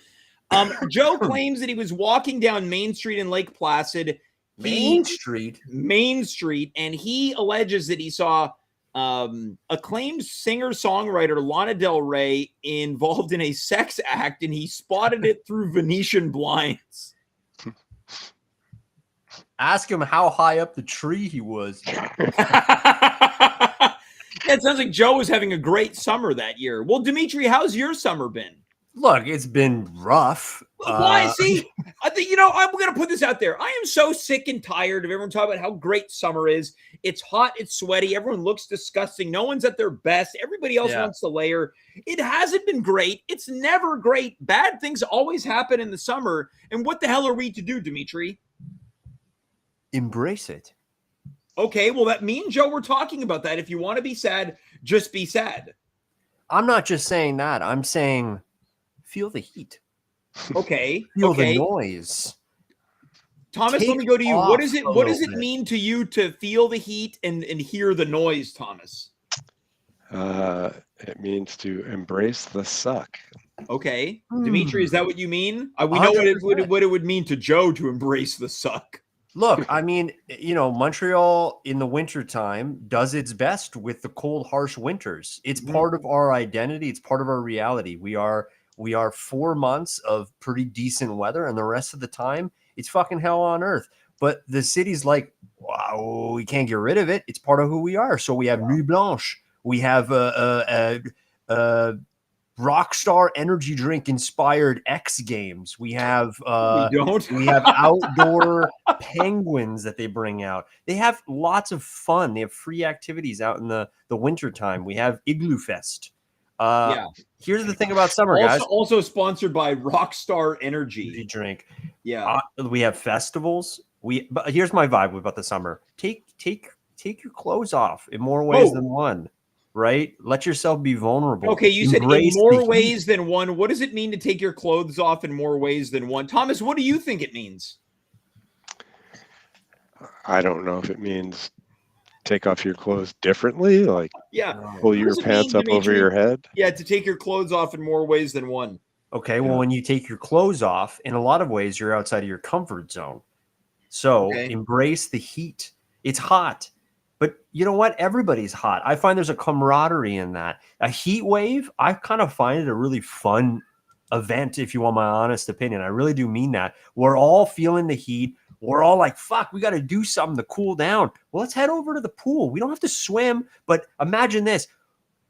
Joe claims that he was walking down Main Street in Lake Placid. Main Street, and he alleges that he saw acclaimed singer-songwriter Lana Del Rey involved in a sex act, and he spotted it through Venetian blinds. Ask him how high up the tree he was. It sounds like Joe was having a great summer that year. Well, Dimitri, how's your summer been? Look, it's been rough. Why? See, I think, I'm going to put this out there. I am so sick and tired of everyone talking about how great summer is. It's hot. It's sweaty. Everyone looks disgusting. No one's at their best. Everybody else wants to layer. It hasn't been great. It's never great. Bad things always happen in the summer. And what the hell are we to do, Dimitri? Embrace it. Okay, well, that means, Joe, we're talking about that. If you want to be sad, just be sad. I'm not just saying that. I'm saying feel the heat. Okay. Feel the noise. Thomas, let me go to you. What does it mean to you to feel the heat and hear the noise, Thomas? It means to embrace the suck. Okay. Dimitri, is that what you mean? We know what it would mean to Joe to embrace the suck. Look, I mean, Montreal in the wintertime does its best with the cold, harsh winters. It's part of our identity. It's part of our reality. We are 4 months of pretty decent weather, and the rest of the time, it's fucking hell on earth. But the city's like, wow, we can't get rid of it. It's part of who we are. So we have Nuit Blanche. We have Rockstar energy drink inspired X Games. We have we have outdoor penguins that they bring out. They have lots of fun. They have free activities out in the winter time. We have Igloo Fest. Here's the thing about summer, guys. Also sponsored by Rockstar Energy drink. Yeah, we have festivals. But here's my vibe about the summer. Take your clothes off in more ways than one. Right? Let yourself be vulnerable. Okay, you said in more ways than one. What does it mean to take your clothes off in more ways than one? Thomas, what do you think it means? I don't know if it means take off your clothes differently, like pull your pants up over your head. Yeah, to take your clothes off in more ways than one. Okay, well, when you take your clothes off, in a lot of ways, you're outside of your comfort zone. So embrace the heat. It's hot. But you know what? Everybody's hot. I find there's a camaraderie in that. A heat wave, I kind of find it a really fun event, if you want my honest opinion. I really do mean that. We're all feeling the heat. We're all like, fuck, we got to do something to cool down. Well, let's head over to the pool. We don't have to swim, but imagine this.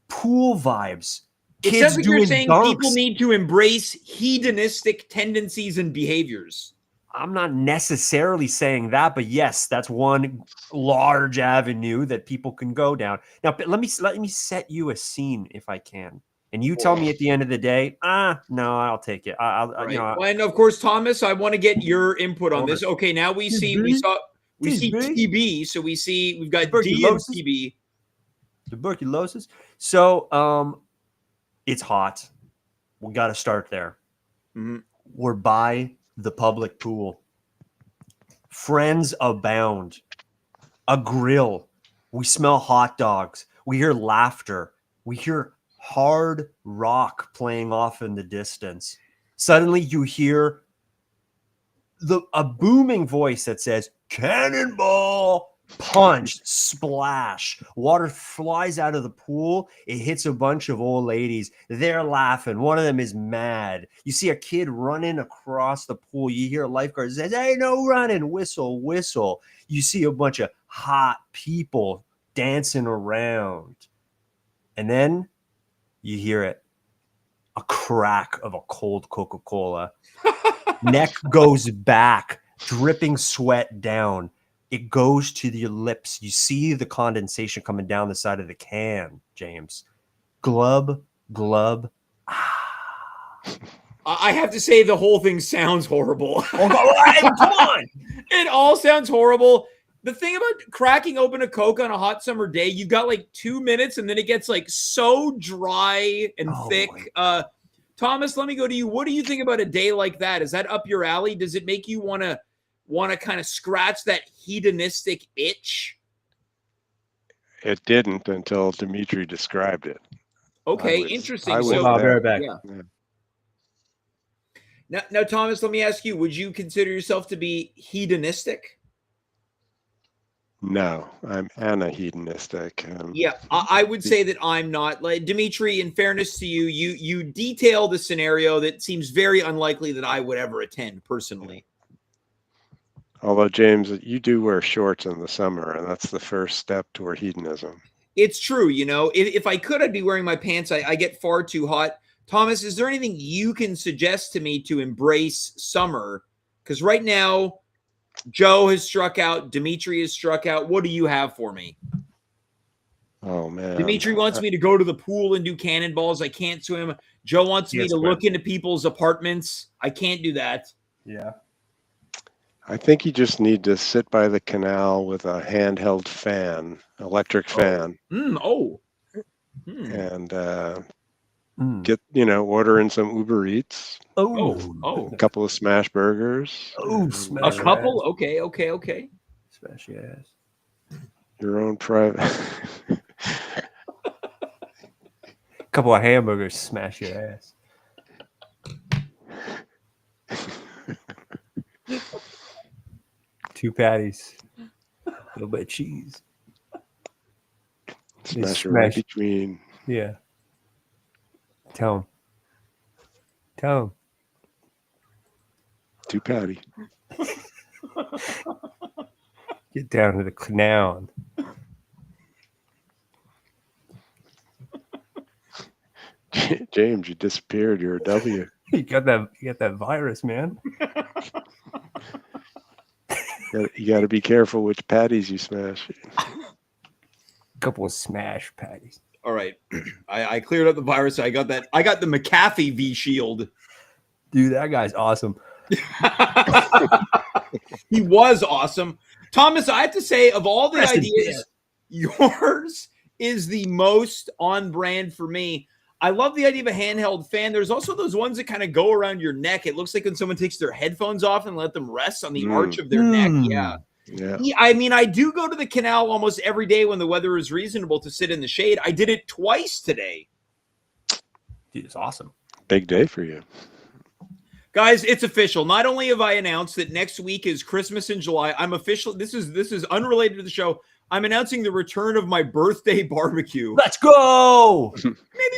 Pool vibes. It sounds like you're saying people need to embrace hedonistic tendencies and behaviors. I'm not necessarily saying that, but yes, that's one large avenue that people can go down. Now, let me set you a scene if I can, and you tell me at the end of the day, no, I'll take it. Right. And of course, Thomas, I want to get your input on this. Okay, now we see TB, so we've got D and TB. Tuberculosis. So, it's hot. We got to start there. Mm-hmm. We're by the public pool. Friends abound. A grill. We smell hot dogs. We hear laughter. We hear hard rock playing off in the distance. Suddenly you hear a booming voice that says, "Cannonball!" Punch, splash. Water flies out of the pool. It hits a bunch of old ladies. They're laughing. One of them is mad. You see a kid running across the pool. You hear a lifeguard says, "Hey, no running." Whistle, whistle. You see a bunch of hot people dancing around. And then you hear it. A crack of a cold Coca-Cola. Neck goes back, dripping sweat down. It goes to your lips. You see the condensation coming down the side of the can, James. Glub, glub. I have to say the whole thing sounds horrible. Come on. It all sounds horrible. The thing about cracking open a Coke on a hot summer day, you've got like 2 minutes and then it gets like so dry and thick. Thomas, let me go to you. What do you think about a day like that? Is that up your alley? Does it make you want to kind of scratch that hedonistic itch? It didn't until Dimitri described it. Okay, interesting. Now, Thomas, let me ask you, would you consider yourself to be hedonistic? No, I'm anahedonistic. Yeah, I would say that I'm not. Like Dimitri, in fairness to you, you detailed a scenario that seems very unlikely that I would ever attend personally. Although, James, you do wear shorts in the summer, and that's the first step toward hedonism. It's true. You know, if I could, I'd be wearing my pants. I get far too hot. Thomas, is there anything you can suggest to me to embrace summer? Because right now, Joe has struck out. Dimitri has struck out. What do you have for me? Oh, man. Dimitri wants me to go to the pool and do cannonballs. I can't swim. Joe wants me to look into people's apartments. I can't do that. Yeah. I think you just need to sit by the canal with a handheld fan, electric fan. And get, order in some Uber Eats. A couple of smash burgers. A couple? Okay. Smash your ass. Your own private. Couple of hamburgers, smash your ass. Two patties, a little bit of cheese. Smash it right between. Yeah. Tell him. Two patty. Get down to the canal. James, you disappeared. You're a W. You got that virus, man. You got to be careful which patties you smash. A couple of smash patties. All right, I cleared up the virus. I got that. I got the McAfee V shield. Dude, that guy's awesome. He was awesome. Thomas, I have to say, of all the ideas, yours is the most on brand for me. I love the idea of a handheld fan. There's also those ones that kind of go around your neck. It looks like when someone takes their headphones off and let them rest on the arch of their neck. Yeah. I mean, I do go to the canal almost every day when the weather is reasonable to sit in the shade. I did it twice today. Dude, it's awesome. Big day for you. Guys, it's official. Not only have I announced that next week is Christmas in July, I'm official. This is unrelated to the show. I'm announcing the return of my birthday barbecue. Let's go.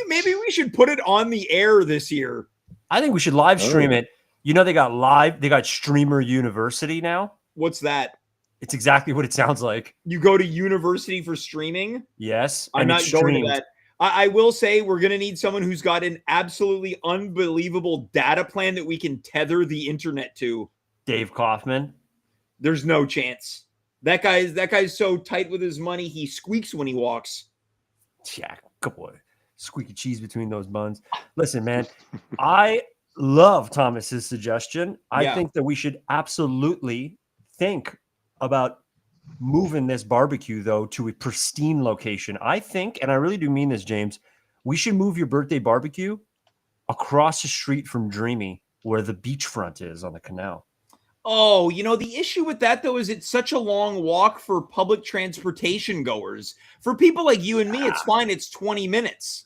Maybe we should put it on the air this year. I think we should live stream it. You know, they got Streamer University now. What's that? It's exactly what it sounds like. You go to university for streaming? Yes. I'm not going to that. I will say we're going to need someone who's got an absolutely unbelievable data plan that we can tether the internet to. Dave Kaufman. There's no chance. That guy's so tight with his money, he squeaks when he walks. Yeah, couple of squeaky cheese between those buns. Listen, man, I love Thomas's suggestion. I think that we should absolutely think about moving this barbecue, though, to a pristine location. I think, and I really do mean this, James, we should move your birthday barbecue across the street from Dreamy, where the beachfront is on the canal. Oh, the issue with that, though, is it's such a long walk for public transportation goers. For people like you and me, it's fine. It's 20 minutes.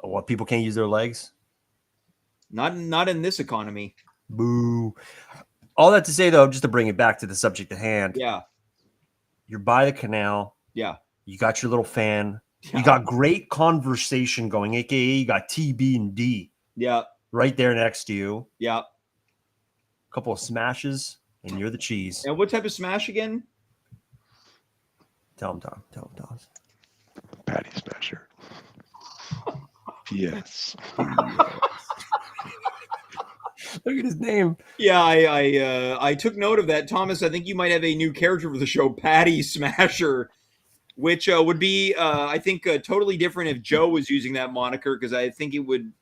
Oh, what, people can't use their legs? Not in this economy. Boo. All that to say, though, just to bring it back to the subject at hand. Yeah. You're by the canal. Yeah. You got your little fan. Yeah. You got great conversation going, aka you got TB and D. Yeah. Right there next to you. Yeah. A couple of smashes, and you're the cheese. And what type of smash again? Tell him, Tom. Tell him, Tom. Patty smasher. Yes. Look at his name. Yeah, I took note of that, Thomas. I think you might have a new character for the show, Patty Smasher, which would be, I think, totally different if Joe was using that moniker, because I think it would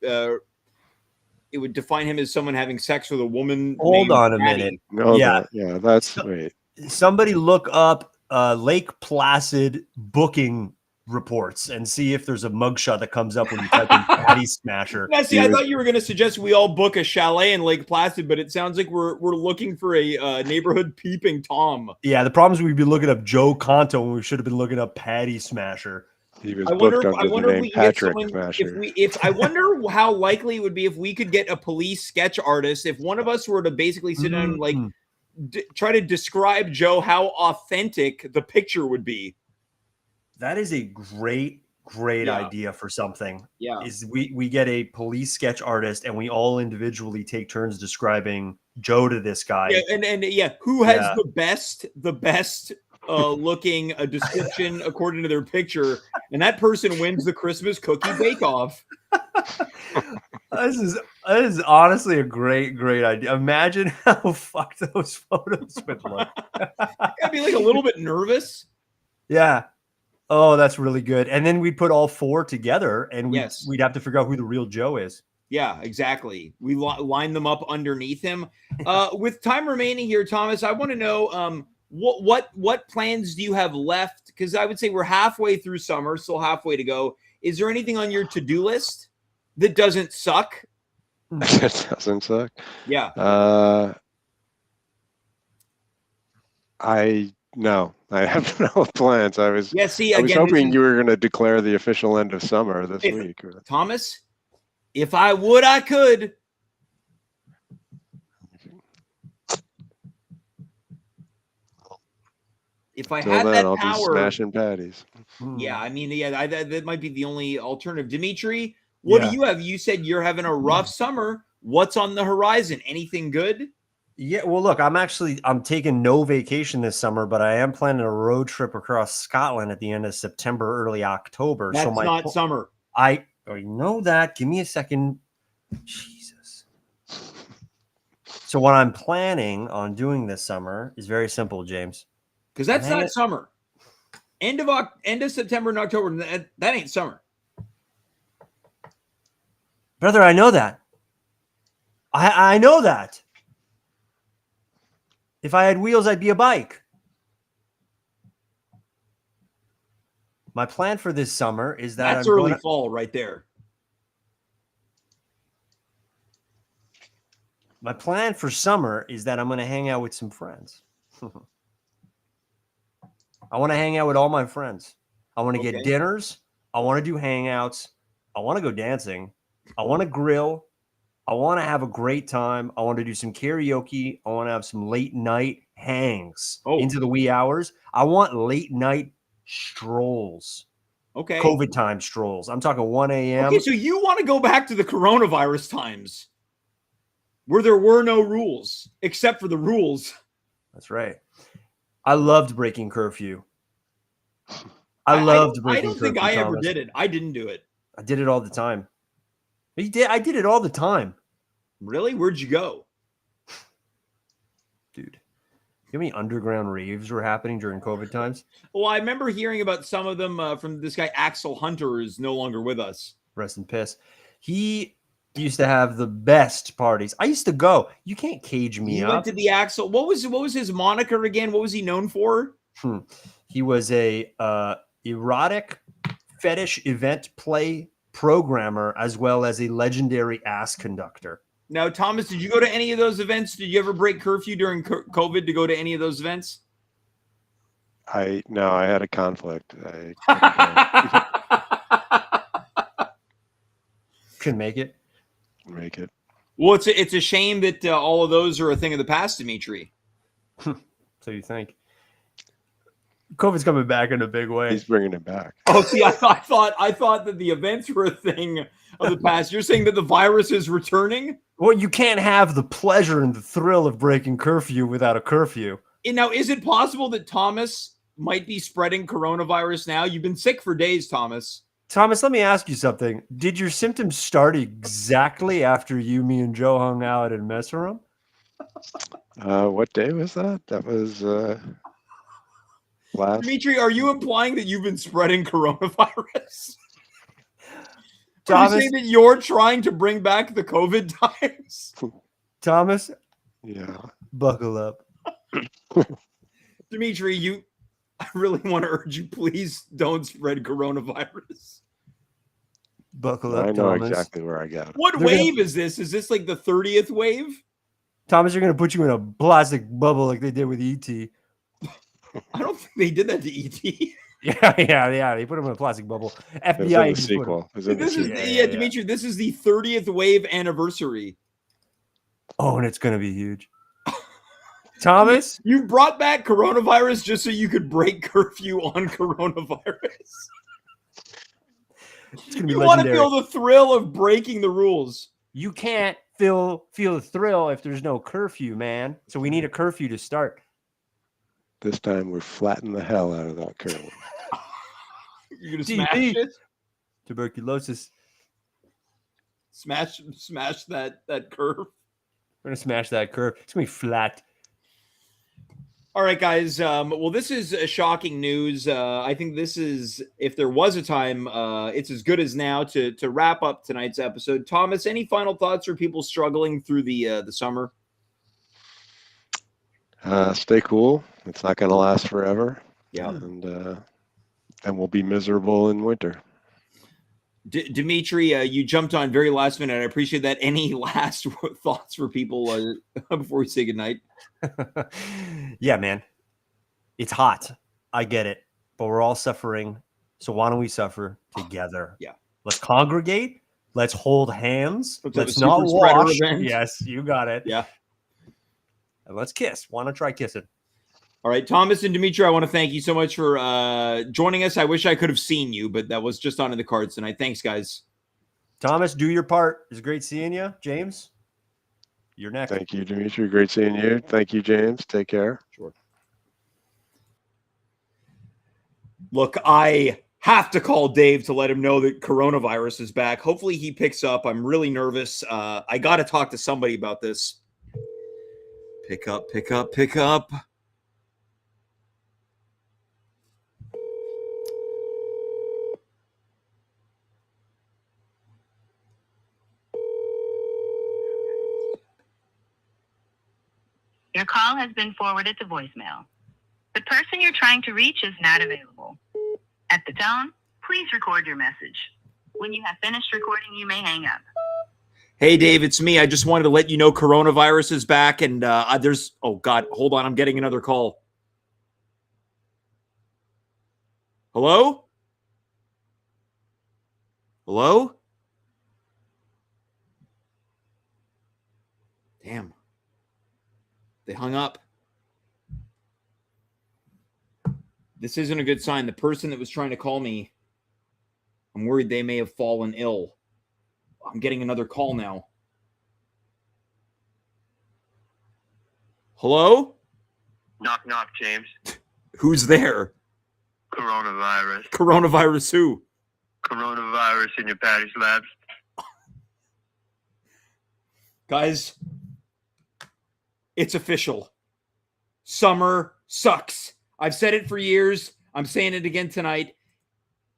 define him as someone having sex with a woman. Hold on a Patty. minute. No, Yeah, that's wait. Somebody look up Lake Placid booking reports and see if there's a mugshot that comes up when you type in Patty Smasher. Yeah, see, I thought you were going to suggest we all book a chalet in Lake Placid, but it sounds like we're looking for a neighborhood peeping Tom. Yeah, the problem is we'd be looking up Joe Conto when we should have been looking up Patty Smasher. He was booked under the name Patrick Smasher. I wonder how likely it would be if we could get a police sketch artist, if one of us were to basically sit down and like try to describe Joe how authentic the picture would be. That is a great idea for something. Yeah. Is we get a police sketch artist and we all individually take turns describing Joe to this guy. Yeah, and who has the best looking a description according to their picture, and that person wins the Christmas cookie bake-off. This is honestly a great idea. Imagine how fucked those photos would look. I'd be like a little bit nervous. Yeah. Oh, that's really good. And then we'd put all four together, and we'd have to figure out who the real Joe is. Yeah, exactly. We line them up underneath him. With time remaining here, Thomas, I want to know what plans do you have left? Because I would say we're halfway through summer, still halfway to go. Is there anything on your to-do list that doesn't suck? That doesn't suck. Yeah. I have no plans. I was hoping you were going to declare the official end of summer this week. Thomas, if I would, I could. If I had that I'll power, be smashing patties. Yeah, I mean, that might be the only alternative. Dimitri, what do you have? You said you're having a rough summer. What's on the horizon? Anything good? Yeah, well, look, I'm taking no vacation this summer, but I am planning a road trip across Scotland at the end of September, early October. That's not summer. I know that. Give me a second. Jesus. So what I'm planning on doing this summer is very simple, James. Because that's not summer. End of September and October, that ain't summer. Brother, I know that. I know that. If I had wheels, I'd be a bike. My plan for this summer is that that's early fall right there. My plan for summer is that I'm going to hang out with some friends. I want to hang out with all my friends. I want to get dinners. I want to do hangouts. I want to go dancing. I want to grill. I want to have a great time. I want to do some karaoke. I want to have some late night hangs into the wee hours. I want late night strolls. Okay. COVID time strolls. I'm talking 1 a.m. Okay, so you want to go back to the coronavirus times where there were no rules except for the rules. That's right. I loved breaking curfew. I loved breaking curfew. I don't think I ever did it. I didn't do it. I did it all the time. I did it all the time. Really? Where'd you go? Dude. You know how many underground raves were happening during COVID times? Well, I remember hearing about some of them from this guy, Axel Hunter, who is no longer with us. Rest in piss. He used to have the best parties. I used to go. You can't cage me He up. went to the Axel. What was his moniker again? What was he known for? He was a erotic fetish event play programmer as well as a legendary ass conductor. Now, Thomas, did you go to any of those events? Did you ever break curfew during COVID to go to any of those events? No, I had a conflict. Couldn't make it. Well, it's a shame that all of those are a thing of the past, Dimitri. So you think? COVID's coming back in a big way. He's bringing it back. Oh, see, I thought that the events were a thing of the past. You're saying that the virus is returning? Well, you can't have the pleasure and the thrill of breaking curfew without a curfew. And now, is it possible that Thomas might be spreading coronavirus now? You've been sick for days, Thomas. Thomas, let me ask you something. Did your symptoms start exactly after you, me, and Joe hung out in mess room? What day was that? That was last. Dimitri, are you implying that you've been spreading coronavirus? Thomas, are you saying that you're trying to bring back the COVID times? Thomas? Yeah. Buckle up. Dimitri, I really want to urge you, please don't spread coronavirus. Buckle up, I know Thomas. exactly where I got it. What wave is this? Is this like the 30th wave? Thomas, you're going to put you in a plastic bubble like they did with E.T. I don't think they did that to E.T. Yeah. They put him in a plastic bubble. FBI. The sequel. Dimitri, this is the 30th wave anniversary. Oh, and it's going to be huge. Thomas? You brought back coronavirus just so you could break curfew on coronavirus. It's gonna be you legendary. Want to feel the thrill of breaking the rules. You can't feel the thrill if there's no curfew, man. So we need a curfew to start. This time we're flattening the hell out of that curve. You're going to smash it? Tuberculosis. Smash that curve. We're going to smash that curve. It's going to be flat. All right, guys. Well, this is shocking news. I think this is, if there was a time, it's as good as now to wrap up tonight's episode. Thomas, any final thoughts for people struggling through the summer? Stay cool. It's not going to last forever. Yeah. And we'll be miserable in winter. Dimitri, you jumped on very last minute. I appreciate that. Any last thoughts for people before we say goodnight? Yeah, man. It's hot. I get it. But we're all suffering. So why don't we suffer together? Yeah. Let's congregate. Let's hold hands. Let's not wash. Event. Yes, you got it. Yeah. And let's kiss. Why not try kissing? All right, Thomas and Dimitri, I want to thank you so much for joining us. I wish I could have seen you, but that was just on in the cards tonight. Thanks, guys. Thomas, do your part. It's great seeing you. James, you're next. Thank you, Dimitri. Great seeing you. Thank you, James. Take care. Sure. Look, I have to call Dave to let him know that coronavirus is back. Hopefully he picks up. I'm really nervous. I got to talk to somebody about this. Pick up. Your call has been forwarded to voicemail. The person you're trying to reach is not available. At the tone, please record your message. When you have finished recording, you may hang up. Hey, Dave, it's me. I just wanted to let you know coronavirus is back, and there's... Oh, God, hold on. I'm getting another call. Hello? Hello? Damn. They hung up. This isn't a good sign. The person that was trying to call me, I'm worried they may have fallen ill. I'm getting another call now. Hello? Knock, knock, James. Who's there? Coronavirus. Coronavirus who? Coronavirus in your parish labs. Guys, it's official. Summer sucks. I've said it for years. I'm saying it again tonight.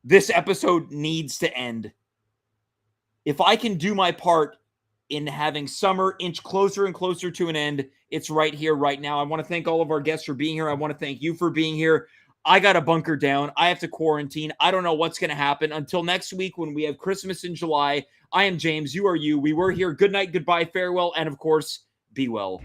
This episode needs to end. If I can do my part in having summer inch closer and closer to an end, it's right here, right now. I want to thank all of our guests for being here. I want to thank you for being here. I got to bunker down. I have to quarantine. I don't know what's going to happen until next week when we have Christmas in July. I am James. You are you. We were here. Good night, goodbye, farewell, and of course, be well.